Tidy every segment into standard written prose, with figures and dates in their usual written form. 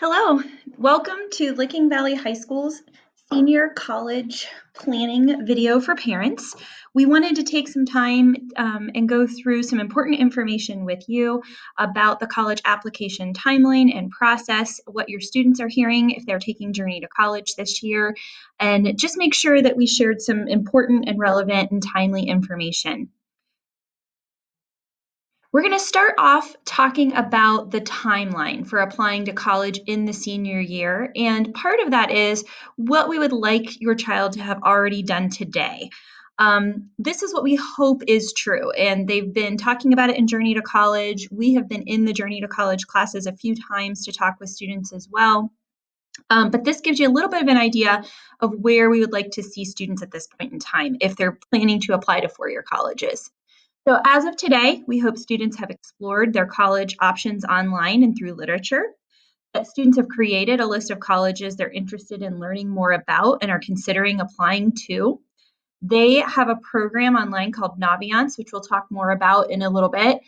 Hello, welcome to Licking Valley High School's Senior College Planning video for parents. We wanted to take some time and go through some important information with you about the college application timeline and process, what your students are hearing if they're taking Journey to College this year, and just make sure that we shared some important and relevant and timely information. We're going to start off talking about the timeline for applying to college in the senior year. And part of that is what we would like your child to have already done today. This is what we hope is true. And they've been talking about it in Journey to College. We have been in the Journey to College classes a few times to talk with students as well. But this gives you a little bit of an idea of where we would like to see students at this point in time if they're planning to apply to four-year colleges. So as of today, we hope students have explored their college options online and through literature, that students have created a list of colleges they're interested in learning more about and are considering applying to. They have a program online called Naviance, which we'll talk more about in a little bit,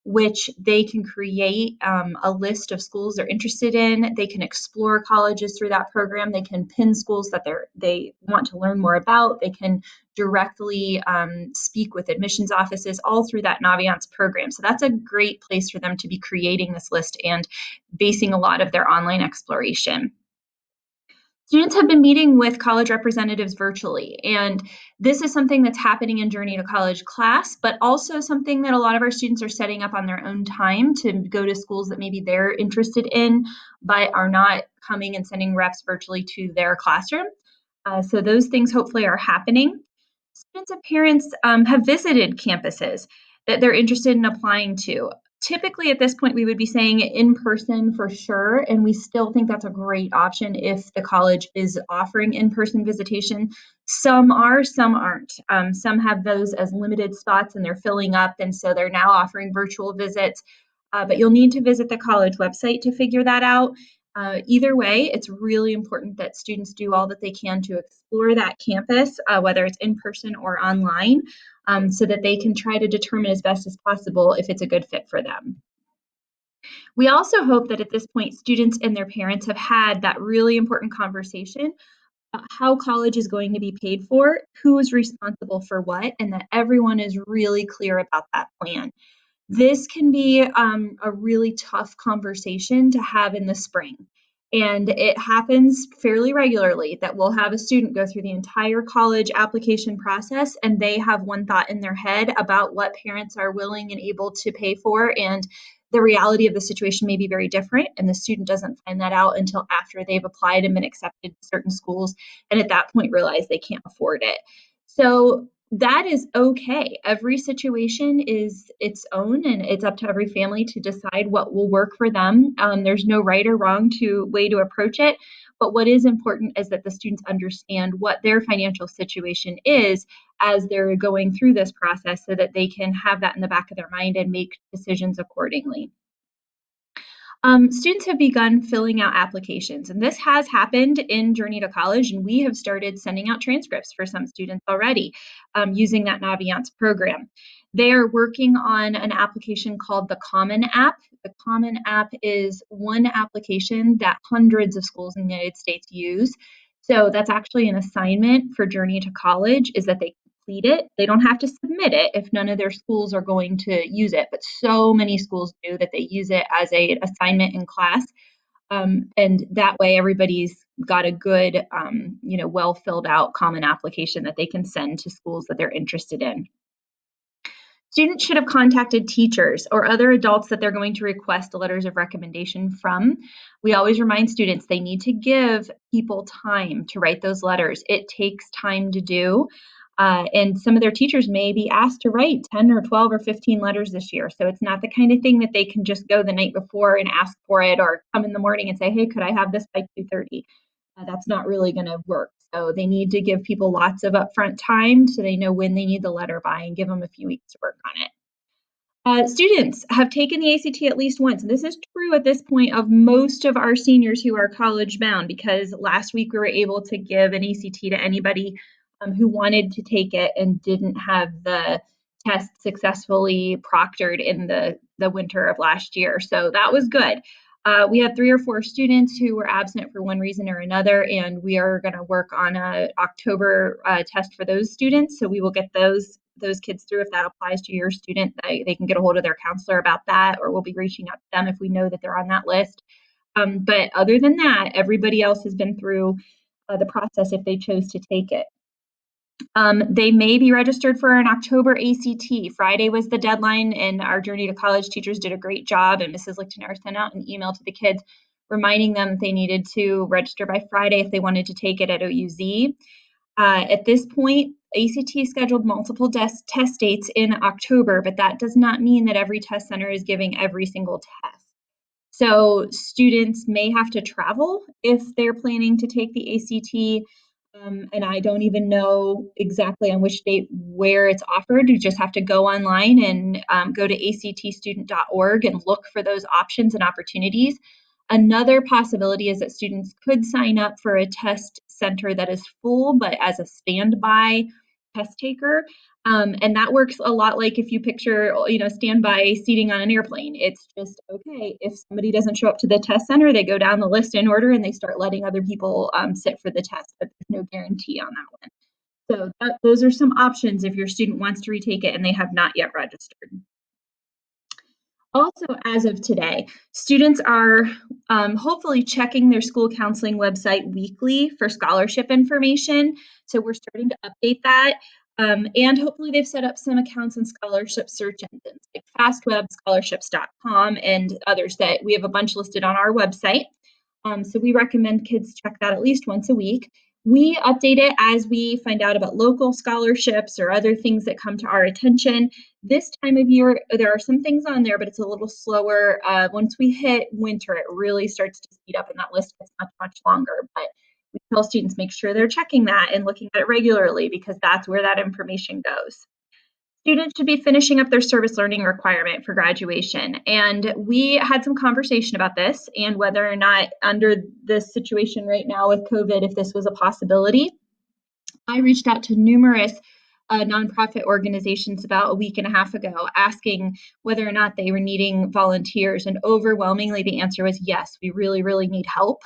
which they can create a list of schools they're interested in. They can explore colleges through that program. They can pin schools that they want to learn more about. They can directly speak with admissions offices all through that Naviance program. So that's a great place for them to be creating this list and basing a lot of their online exploration. Students have been meeting with college representatives virtually, and this is something that's happening in Journey to College class, but also something that a lot of our students are setting up on their own time to go to schools that maybe they're interested in, but are not coming and sending reps virtually to their classroom. So those things hopefully are happening. Students and parents have visited campuses that they're interested in applying to. Typically at this point, we would be saying in person for sure, and we still think that's a great option if the college is offering in-person visitation. Some are, some aren't. Some have those as limited spots and they're filling up, and so they're now offering virtual visits. But you'll need to visit the college website to figure that out. Either way, it's really important that students do all that they can to explore that campus, whether it's in person or online, so that they can try to determine as best as possible if it's a good fit for them. We also hope that at this point, students and their parents have had that really important conversation about how college is going to be paid for, who is responsible for what, and that everyone is really clear about that plan. This can be a really tough conversation to have in the spring. And it happens fairly regularly that we'll have a student go through the entire college application process and they have one thought in their head about what parents are willing and able to pay for. And the reality of the situation may be very different. And the student doesn't find that out until after they've applied and been accepted to certain schools. And at that point, realize they can't afford it. So that is okay. Every situation is its own, and it's up to every family to decide what will work for them. There's no right or wrong way to approach it. But what is important is that the students understand what their financial situation is as they're going through this process so that they can have that in the back of their mind and make decisions accordingly. Students have begun filling out applications, and this has happened in Journey to College, and we have started sending out transcripts for some students already using that Naviance program. They are working on an application called the Common App. The Common App is one application that hundreds of schools in the United States use. So that's actually an assignment for Journey to College, is that they complete it. They don't have to submit it if none of their schools are going to use it, but so many schools do that they use it as an assignment in class. And that way everybody's got a good, well filled out common application that they can send to schools that they're interested in. Students should have contacted teachers or other adults that they're going to request letters of recommendation from. We always remind students they need to give people time to write those letters. It takes time to do. And some of their teachers may be asked to write 10 or 12 or 15 letters this year. So it's not the kind of thing that they can just go the night before and ask for it or come in the morning and say, hey, could I have this by 2:30? That's not really going to work. So they need to give people lots of upfront time so they know when they need the letter by and give them a few weeks to work on it. Students have taken the ACT at least once. And this is true at this point of most of our seniors who are college bound, because last week we were able to give an ACT to anybody who wanted to take it and didn't have the test successfully proctored in the winter of last year. So that was good. We had 3 or 4 students who were absent for one reason or another, and we are going to work on a October test for those students. So we will get those kids through. If that applies to your student, they can get a hold of their counselor about that, or we'll be reaching out to them if we know that they're on that list. But other than that, everybody else has been through the process if they chose to take it. They may be registered for an October ACT. Friday was the deadline, and our Journey to College teachers did a great job, and Mrs. Lichtenauer sent out an email to the kids reminding them that they needed to register by Friday if they wanted to take it at OUZ. At this point, ACT scheduled multiple test dates in October, but that does not mean that every test center is giving every single test. So students may have to travel if they're planning to take the ACT. And I don't even know exactly on which date where it's offered. You just have to go online and go to actstudent.org and look for those options and opportunities. Another possibility is that students could sign up for a test center that is full, but as a standby test taker. And that works a lot like if you picture, standby seating on an airplane. It's just, okay, if somebody doesn't show up to the test center, they go down the list in order and they start letting other people sit for the test, but there's no guarantee on that one. So those are some options if your student wants to retake it and they have not yet registered. Also, as of today, students are hopefully checking their school counseling website weekly for scholarship information. So we're starting to update that. And hopefully they've set up some accounts in scholarship search engines like FastWeb, scholarships.com, and others that we have a bunch listed on our website. So we recommend kids check that at least once a week. We update it as we find out about local scholarships or other things that come to our attention. This time of year, there are some things on there, but it's a little slower. Once we hit winter, it really starts to speed up and that list gets much, much longer. But we tell students make sure they're checking that and looking at it regularly because that's where that information goes. Students should be finishing up their service learning requirement for graduation. And we had some conversation about this and whether or not under this situation right now with COVID, if this was a possibility. I reached out to numerous nonprofit organizations about a week and a half ago asking whether or not they were needing volunteers. And overwhelmingly, the answer was yes, we really, really need help.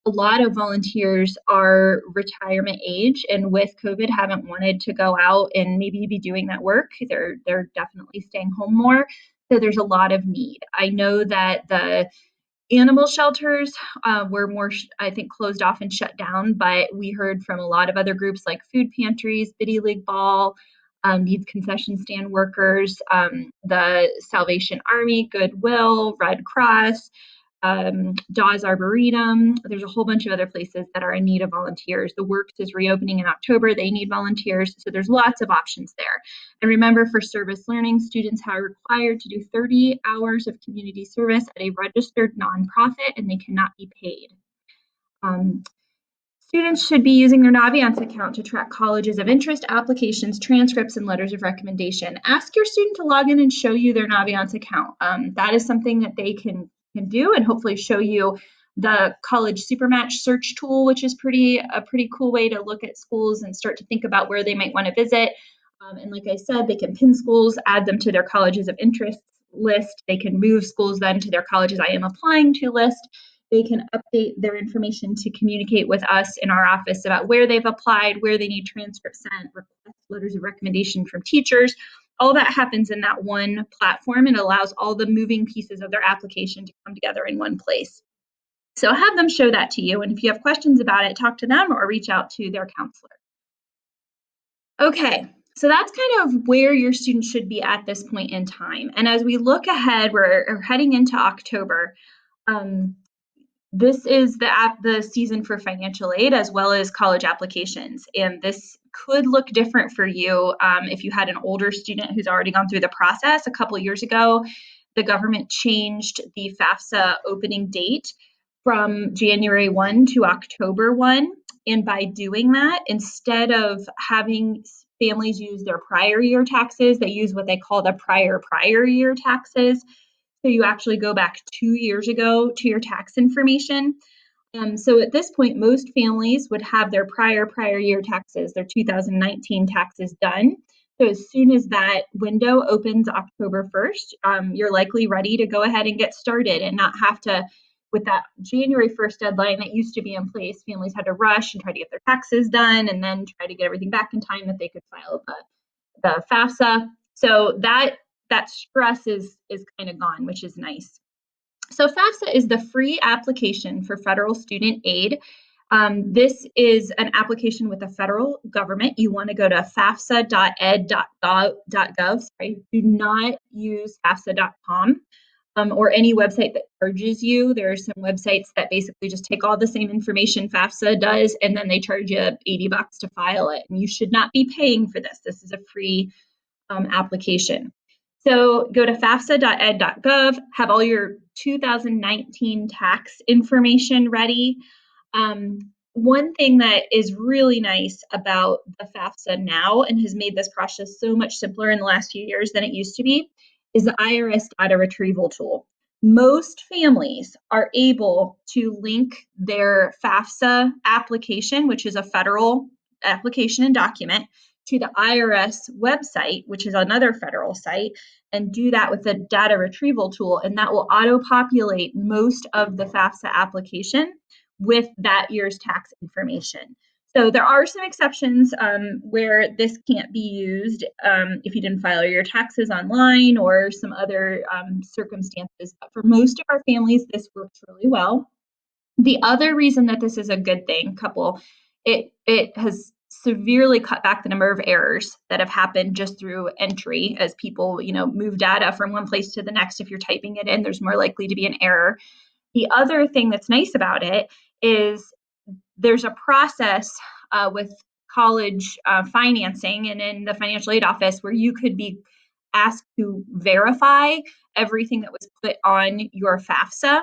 A lot of volunteers are retirement age and with COVID haven't wanted to go out and maybe be doing that work. They're definitely staying home more. So there's a lot of need. I know that the animal shelters were more, I think, closed off and shut down, but we heard from a lot of other groups like food pantries, Biddy League Ball, needs concession stand workers, the Salvation Army, Goodwill, Red Cross, Dawes Arboretum. There's a whole bunch of other places that are in need of volunteers. The Works is reopening in October. They need volunteers. So there's lots of options there. And remember, for service learning, students are required to do 30 hours of community service at a registered nonprofit, and they cannot be paid. Students should be using their Naviance account to track colleges of interest, applications, transcripts, and letters of recommendation. Ask your student to log in and show you their Naviance account. That is something that they can do and hopefully show you the college supermatch search tool, which is a pretty cool way to look at schools and start to think about where they might want to visit. And like I said, they can pin schools, add them to their colleges of interest list. They can move schools then to their colleges I am applying to list. They can update their information to communicate with us in our office about where they've applied, where they need transcripts sent, request letters of recommendation from teachers. All that happens in that one platform and allows all the moving pieces of their application to come together in one place. So have them show that to you. And if you have questions about it, talk to them or reach out to their counselor. Okay, so that's kind of where your students should be at this point in time. And as we look ahead, we're heading into October. This is the season for financial aid as well as college applications. And this could look different for you if you had an older student who's already gone through the process. A couple of years ago, the government changed the FAFSA opening date from January 1 to October 1. And by doing that, instead of having families use their prior year taxes, they use what they call the prior year taxes. So you actually go back 2 years ago to your tax information. So at this point, most families would have their prior year taxes, their 2019 taxes done. So as soon as that window opens October 1st, you're likely ready to go ahead and get started and not have to, with that January 1st deadline that used to be in place, families had to rush and try to get their taxes done and then try to get everything back in time that they could file the FAFSA. So that stress is kind of gone, which is nice. So FAFSA is the free application for federal student aid. This is an application with the federal government. You want to go to fafsa.ed.gov. Sorry, do not use fafsa.com or any website that charges you. There are some websites that basically just take all the same information FAFSA does, and then they charge you $80 to file it. And you should not be paying for this. This is a free application. So go to fafsa.ed.gov, have all your 2019 tax information ready. One thing that is really nice about the FAFSA now and has made this process so much simpler in the last few years than it used to be is the IRS data retrieval tool. Most families are able to link their FAFSA application, which is a federal application and document, to the IRS website, which is another federal site, and do that with the data retrieval tool, and that will auto-populate most of the FAFSA application with that year's tax information. So there are some exceptions where this can't be used if you didn't file your taxes online or some other circumstances. But for most of our families, this works really well. The other reason that this is a good thing, it has severely cut back the number of errors that have happened just through entry as people, move data from one place to the next. If you're typing it in, there's more likely to be an error. The other thing that's nice about it is there's a process with college financing and in the financial aid office where you could be asked to verify everything that was put on your FAFSA.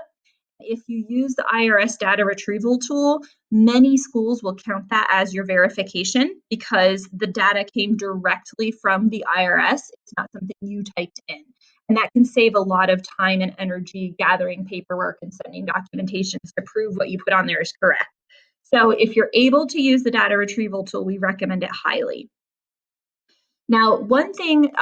If you use the IRS data retrieval tool, many schools will count that as your verification because the data came directly from the IRS. It's not something you typed in. And that can save a lot of time and energy gathering paperwork and sending documentations to prove what you put on there is correct. So if you're able to use the data retrieval tool, we recommend it highly. Now, one thing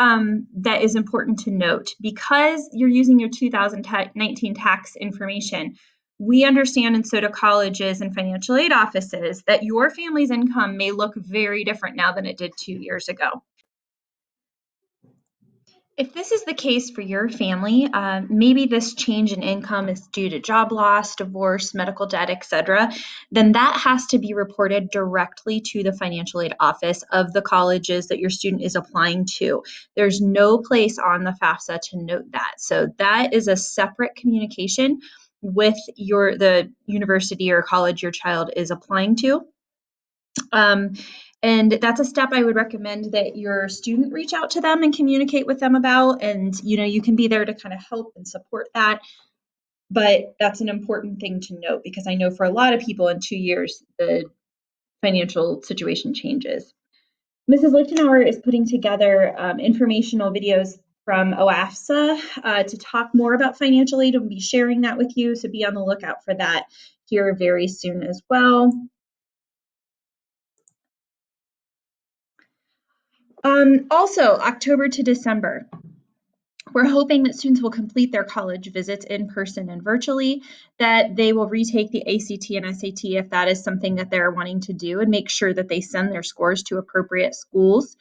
that is important to note, because you're using your 2019 tax information, we understand, and so do colleges and financial aid offices, that your family's income may look very different now than it did 2 years ago. If this is the case for your family, maybe this change in income is due to job loss, divorce, medical debt, etc., then that has to be reported directly to the financial aid office of the colleges that your student is applying to. There's no place on the FAFSA to note that. So that is a separate communication with the university or college your child is applying to. And that's a step I would recommend that your student reach out to them and communicate with them about. And, you can be there to kind of help and support that. But that's an important thing to note because I know for a lot of people in 2 years, the financial situation changes. Mrs. Lichtenauer is putting together informational videos from OAFSA to talk more about financial aid and be sharing that with you. So be on the lookout for that here very soon as well. Also, October to December. We're hoping that students will complete their college visits in person and virtually, that they will retake the ACT and SAT if that is something that they're wanting to do, and make sure that they send their scores to appropriate schools.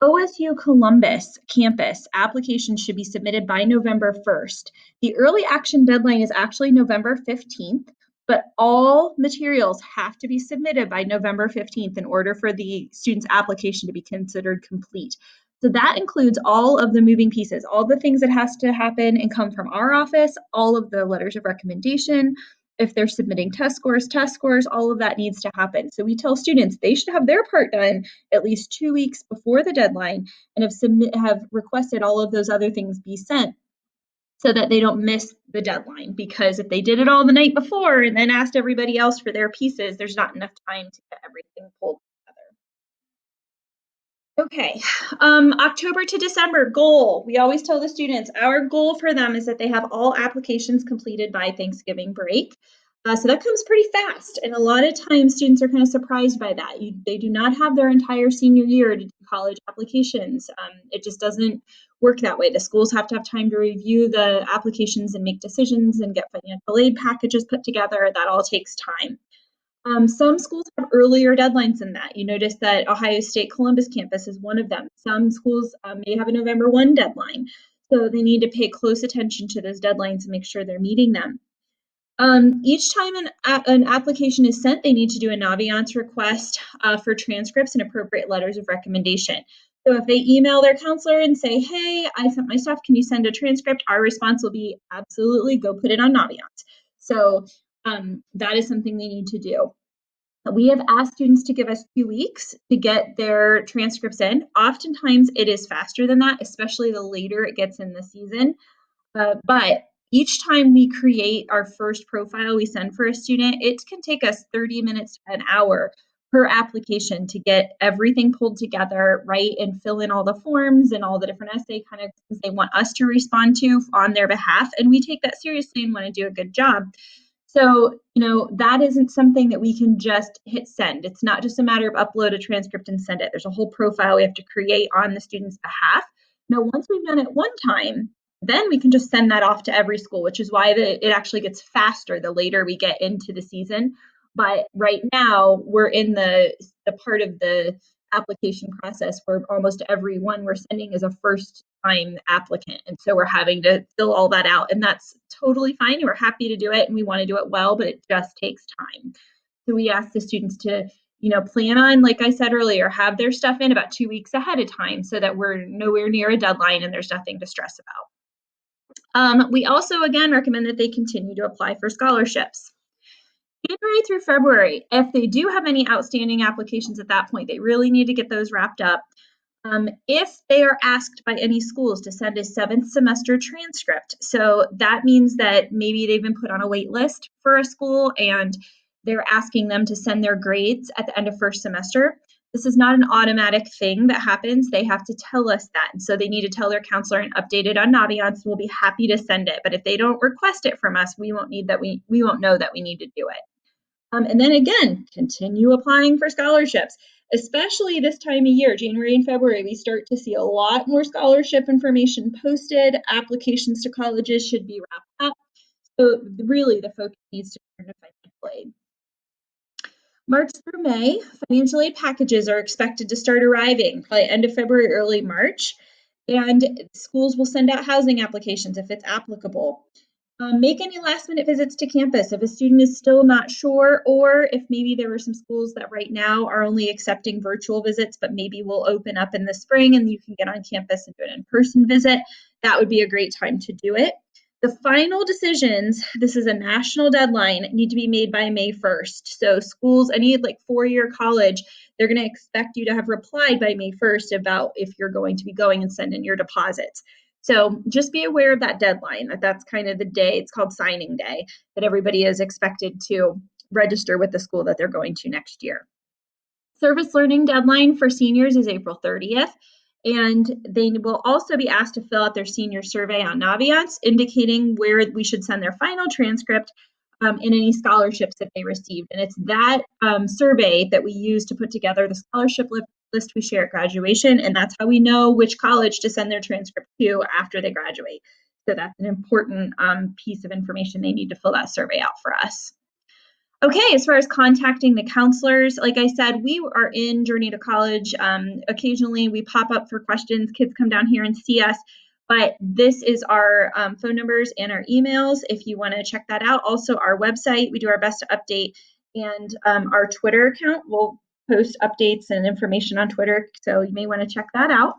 OSU Columbus campus applications should be submitted by November 1st. The early action deadline is actually November 15th, but all materials have to be submitted by November 15th in order for the student's application to be considered complete. So that includes all of the moving pieces, all the things that has to happen and come from our office, all of the letters of recommendation. If they're submitting test scores, all of that needs to happen. So we tell students they should have their part done at least 2 weeks before the deadline and have requested all of those other things be sent so that they don't miss the deadline. Because if they did it all the night before and then asked everybody else for their pieces, there's not enough time to get everything pulled together. Okay, October to December goal. We always tell the students our goal for them is that they have all applications completed by Thanksgiving break. So that comes pretty fast, and a lot of times students are kind of surprised by that. They do not have their entire senior year to do college applications. It just doesn't work that way. The schools have to have time to review the applications and make decisions and get financial aid packages put together. That all takes time. Some schools have earlier deadlines than that. You notice that Ohio State Columbus campus is one of them. Some schools may have a November 1 deadline, so they need to pay close attention to those deadlines and make sure they're meeting them. Each time an application is sent, they need to do a Naviance request for transcripts and appropriate letters of recommendation. So if they email their counselor and say, hey, I sent my stuff, can you send a transcript? Our response will be absolutely, go put it on Naviance. So that is something they need to do. We have asked students to give us 2 weeks to get their transcripts in. Oftentimes it is faster than that, especially the later it gets in the season. But each time we create our first profile we send for a student, it can take us 30 minutes to an hour per application to get everything pulled together, right, and fill in all the forms and all the different essay kind of things they want us to respond to on their behalf. And we take that seriously and want to do a good job. So, that isn't something that we can just hit send. It's not just a matter of upload a transcript and send it. There's a whole profile we have to create on the student's behalf. Now, once we've done it one time, then we can just send that off to every school, which is why it actually gets faster the later we get into the season. But right now, we're in the part of the application process where almost everyone we're sending is a first-time applicant. And so we're having to fill all that out. And that's totally fine. We're happy to do it, and we want to do it well, but it just takes time. So we ask the students to plan on, like I said earlier, have their stuff in about 2 weeks ahead of time so that we're nowhere near a deadline and there's nothing to stress about. We also, again, recommend that they continue to apply for scholarships. January through February, if they do have any outstanding applications at that point, they really need to get those wrapped up. If they are asked by any schools to send a 7th semester transcript, so that means that maybe they've been put on a wait list for a school and they're asking them to send their grades at the end of first semester. This is not an automatic thing that happens. They have to tell us that. And so they need to tell their counselor and update it on Naviance. We'll be happy to send it. But if they don't request it from us, we won't know that we need to do it. And then again, continue applying for scholarships, especially this time of year, January and February. We start to see a lot more scholarship information posted. Applications to colleges should be wrapped up. So really, the focus needs to turn to financial aid. March through May, financial aid packages are expected to start arriving by end of February, early March, and schools will send out housing applications if it's applicable. Make any last minute visits to campus if a student is still not sure, or if maybe there were some schools that right now are only accepting virtual visits, but maybe will open up in the spring and you can get on campus and do an in-person visit. That would be a great time to do it. The final decisions, this is a national deadline, need to be made by May 1st. So schools, any like 4-year college, they're going to expect you to have replied by May 1st about if you're going to be going and send in your deposits. So just be aware of that deadline. That's kind of the day, it's called signing day, that everybody is expected to register with the school that they're going to next year. Service learning deadline for seniors is April 30th. And they will also be asked to fill out their senior survey on Naviance, indicating where we should send their final transcript and any scholarships that they received. And it's that survey that we use to put together the scholarship list we share at graduation. And that's how we know which college to send their transcript to after they graduate. So that's an important piece of information. They need to fill that survey out for us. Okay, as far as contacting the counselors, like I said, we are in Journey to College. Occasionally we pop up for questions. Kids come down here and see us, but this is our phone numbers and our emails if you want to check that out. Also, our website, we do our best to update, and our Twitter account, we'll post updates and information on Twitter, so you may want to check that out.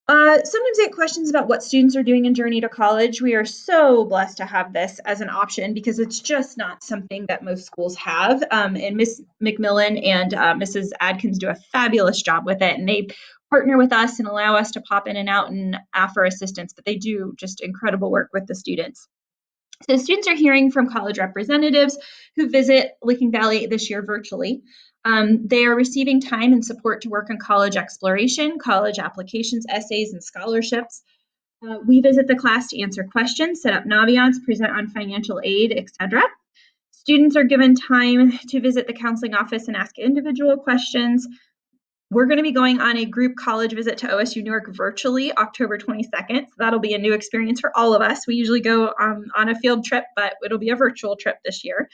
Sometimes I get questions about what students are doing in Journey to College. We are so blessed to have this as an option because it's just not something that most schools have. And Ms. McMillan and Mrs. Adkins do a fabulous job with it, and they partner with us and allow us to pop in and out and offer assistance, but they do just incredible work with the students. So students are hearing from college representatives who visit Licking Valley this year virtually. They are receiving time and support to work on college exploration, college applications, essays, and scholarships. We visit the class to answer questions, set up Naviance, present on financial aid, etc. Students are given time to visit the counseling office and ask individual questions. We're going to be going on a group college visit to OSU Newark virtually October 22nd. So that'll be a new experience for all of us. We usually go on a field trip, but it'll be a virtual trip this year.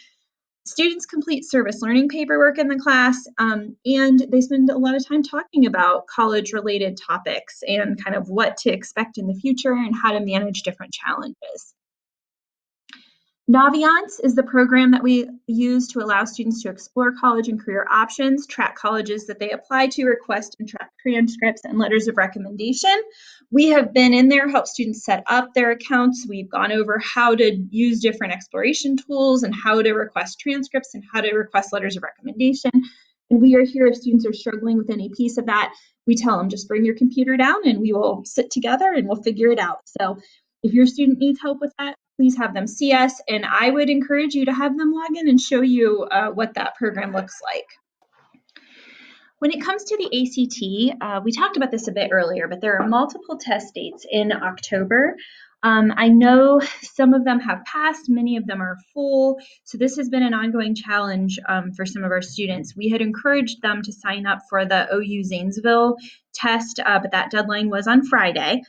Students complete service learning paperwork in the class, and they spend a lot of time talking about college-related topics and kind of what to expect in the future and how to manage different challenges. Naviance is the program that we use to allow students to explore college and career options, track colleges that they apply to, request and track transcripts and letters of recommendation. We have been in there, help students set up their accounts. We've gone over how to use different exploration tools and how to request transcripts and how to request letters of recommendation. And we are here if students are struggling with any piece of that. We tell them just bring your computer down and we will sit together and we'll figure it out. So if your student needs help with that, please have them see us, and I would encourage you to have them log in and show you what that program looks like. When it comes to the ACT, we talked about this a bit earlier, but there are multiple test dates in October. I know some of them have passed, many of them are full, so this has been an ongoing challenge for some of our students. We had encouraged them to sign up for the OU Zanesville test, but that deadline was on Friday.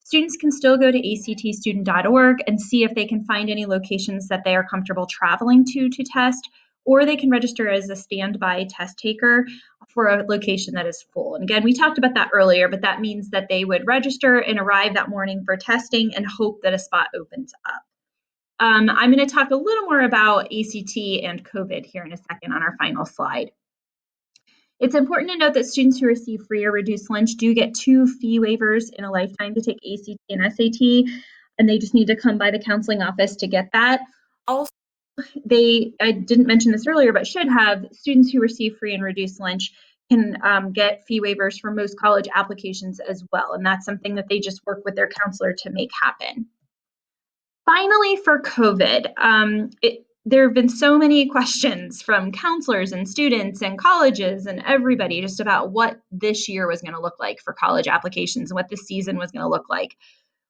Students can still go to actstudent.org and see if they can find any locations that they are comfortable traveling to test, or they can register as a standby test taker for a location that is full. And again, we talked about that earlier, but that means that they would register and arrive that morning for testing and hope that a spot opens up. I'm going to talk a little more about ACT and COVID here in a second on our final slide. It's important to note that students who receive free or reduced lunch do get 2 fee waivers in a lifetime to take ACT and SAT, and they just need to come by the counseling office to get that. Also, I didn't mention this earlier, but should have, students who receive free and reduced lunch can get fee waivers for most college applications as well, and that's something that they just work with their counselor to make happen. Finally, for COVID, there have been so many questions from counselors and students and colleges and everybody just about what this year was going to look like for college applications and what this season was going to look like.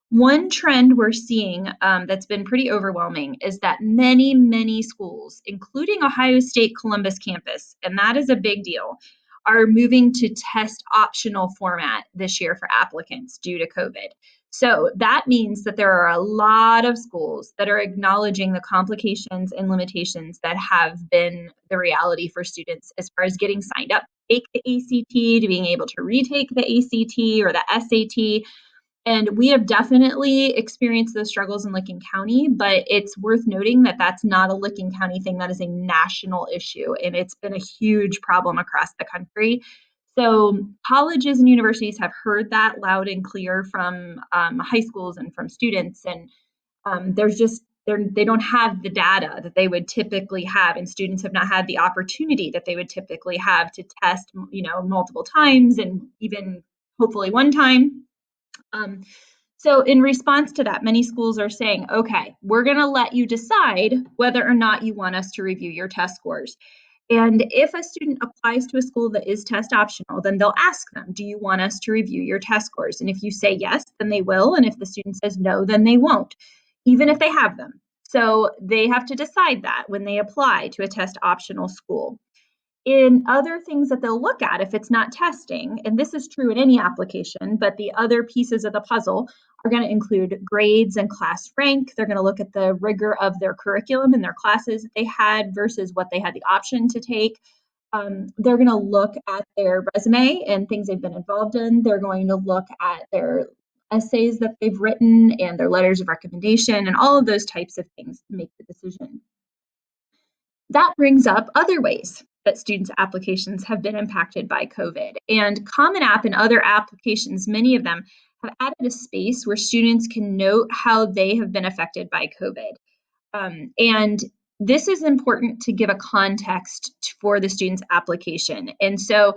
One trend we're seeing that's been pretty overwhelming is that many, many schools, including Ohio State Columbus campus, and that is a big deal, are moving to test optional format this year for applicants due to COVID. So that means that there are a lot of schools that are acknowledging the complications and limitations that have been the reality for students as far as getting signed up to take the ACT, to being able to retake the ACT or the SAT. And we have definitely experienced those struggles in Licking County, but it's worth noting that that's not a Licking County thing. That is a national issue, and it's been a huge problem across the country. So colleges and universities have heard that loud and clear from high schools and from students, and they don't have the data that they would typically have, and students have not had the opportunity that they would typically have to test, multiple times and even hopefully one time. So in response to that, many schools are saying, okay, we're going to let you decide whether or not you want us to review your test scores. And if a student applies to a school that is test optional, then they'll ask them, do you want us to review your test scores? And if you say yes, then they will. And if the student says no, then they won't, even if they have them. So they have to decide that when they apply to a test optional school. In other things that they'll look at, if it's not testing, and this is true in any application, but the other pieces of the puzzle are going to include grades and class rank. They're going to look at the rigor of their curriculum and their classes that they had versus what they had the option to take. They're going to look at their resume and things they've been involved in. They're going to look at their essays that they've written and their letters of recommendation and all of those types of things to make the decision. That brings up other ways that students' applications have been impacted by COVID. And Common App and other applications, many of them, have added a space where students can note how they have been affected by COVID. And this is important to give a context for the student's application. And so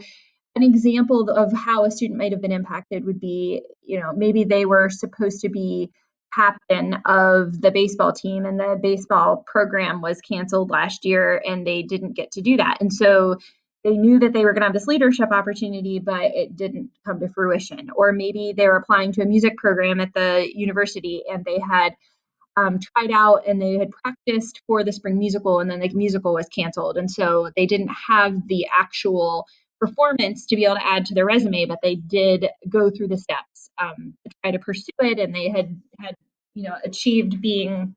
an example of how a student might have been impacted would be, maybe they were supposed to be captain of the baseball team and the baseball program was canceled last year and they didn't get to do that. And so they knew that they were going to have this leadership opportunity, but it didn't come to fruition. Or maybe they were applying to a music program at the university and they had tried out and they had practiced for the spring musical, and then the musical was canceled. And so they didn't have the actual performance to be able to add to their resume, but they did go through the steps to try to pursue it. And they had achieved being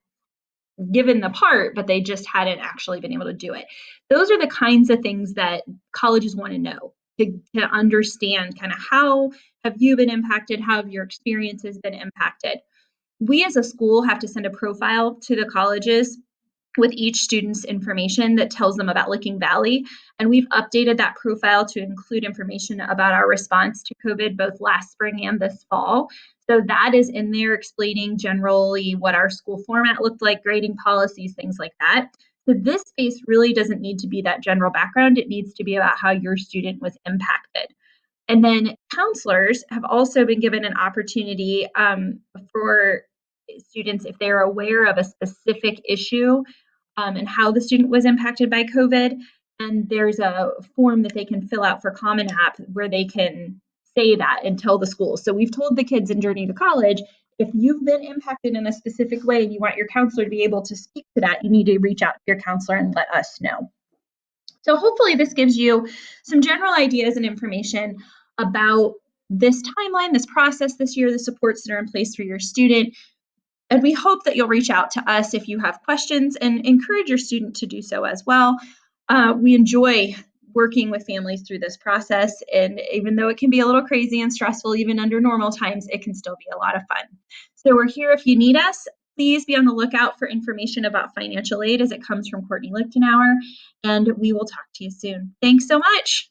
given the part, but they just hadn't actually been able to do it. Those are the kinds of things that colleges want to know to understand kind of how have you been impacted, how have your experiences been impacted. We as a school have to send a profile to the colleges with each student's information that tells them about Licking Valley. And we've updated that profile to include information about our response to COVID both last spring and this fall. So that is in there explaining generally what our school format looked like, grading policies, things like that. So this space really doesn't need to be that general background. It needs to be about how your student was impacted. And then counselors have also been given an opportunity for students, if they're aware of a specific issue and how the student was impacted by COVID. And there's a form that they can fill out for Common App where they can say that and tell the school. So we've told the kids in Journey to College, if you've been impacted in a specific way and you want your counselor to be able to speak to that, you need to reach out to your counselor and let us know. So hopefully this gives you some general ideas and information about this timeline, this process this year, the supports that are in place for your student. And we hope that you'll reach out to us if you have questions and encourage your student to do so as well. We enjoy working with families through this process. And even though it can be a little crazy and stressful, even under normal times, it can still be a lot of fun. So we're here if you need us. Please be on the lookout for information about financial aid as it comes from Courtney Lichtenauer, and we will talk to you soon. Thanks so much.